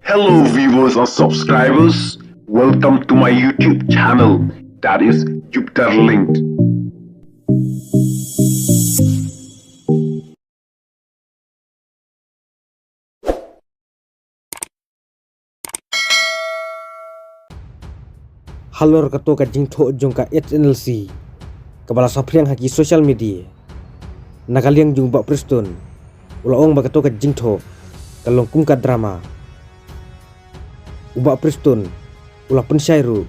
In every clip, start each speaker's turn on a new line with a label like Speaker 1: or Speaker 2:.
Speaker 1: Hello viewers or subscribers, welcome to my YouTube channel, that is Jupiter Linked.
Speaker 2: Halor kato ka jingtho jongka HNLC kabala sapriang haki social media nakaliang jumba Preston ulaong bakato ka jingtho kalong kum ka drama uba Preston ula pensyairu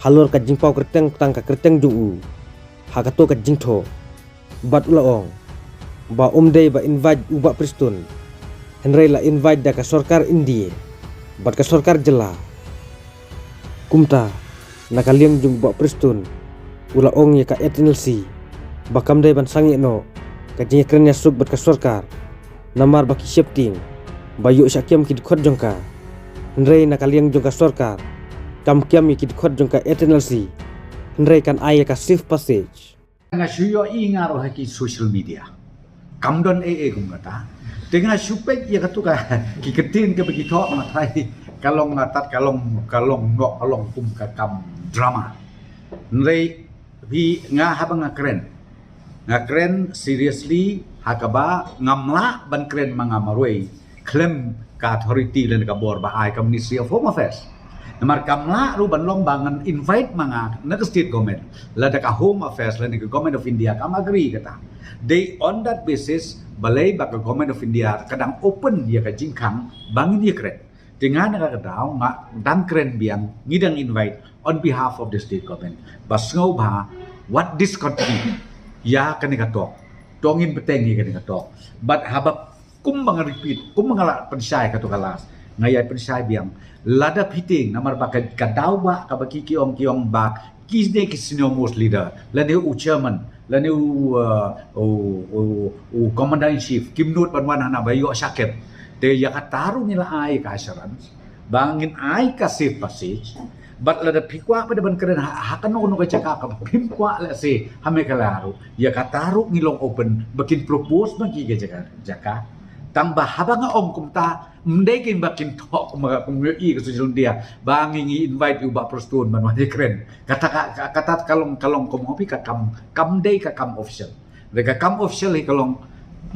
Speaker 2: halor ka jingpau kerteng tang ka kerteng jungu hakato ka jingtho bat ulaong ba umdei ba invite uba Preston henry la invite da ka sorkar India bat ka sorkar jela kumta nakaliang jumba Preston ulaong ya ka HNLC bakam dai ban sangi no ka jinga kernya sub bat ka sorkar namar baki shifting bayu syakiam kid khot jongka Henry nakaliang jongka sorkar kam kiam kid khot jongka HNLC Henry kan aya ka safe passage
Speaker 3: nga suyo ingaro haki social media kamdon kum kata dengan supek ya katuka kiketin ke begitu matai kalong ngatat kalong kum kakam drama Henry vi nga habang nga keren seriously hakaba ngamla ban keren mga marway claim ka authority lan ka bor ba ay ka Ministry of Home Affairs namar kamla ru ban long bangan invite mga nag state government lada ka Home Affairs lan ka Government of India kam agree kata they on that basis balay ba ka Government of India kadang open dia ka jingkang bangin dia keren dengan nakakadaw nga dan keren biang ngidang invite on behalf of the state government basngaw ba what this country ya kanika talk tongin beteng ya kanika talk but habab kum mga repeat kum mga pensay kato kalas ngaya pensay biang lada piting namar ba kadaw ba kabaki kiong ba kisne kisinomos leader lade u chairman lade u commander in chief kimnut banwan na bayo sakit te yakataru nila ay ka assurance bangin ay ka safe passage but lada pikwa pada ban keren hakano no ka chaka ka pimkwa la si hame kalaro yakataru ngilong open bakin propose bagi jaka tambah habang nga kumta mdekin bakin tok mga kumui ka social media bangin invite uba Preston man wali keren kata kalong kumopi ka kam day ka kam official ka kam official kalong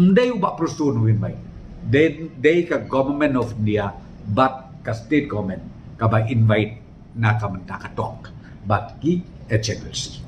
Speaker 3: mday uba Preston invite they ka government of India but ka state government ka ba invite na kamanta ka talk but ki HNLC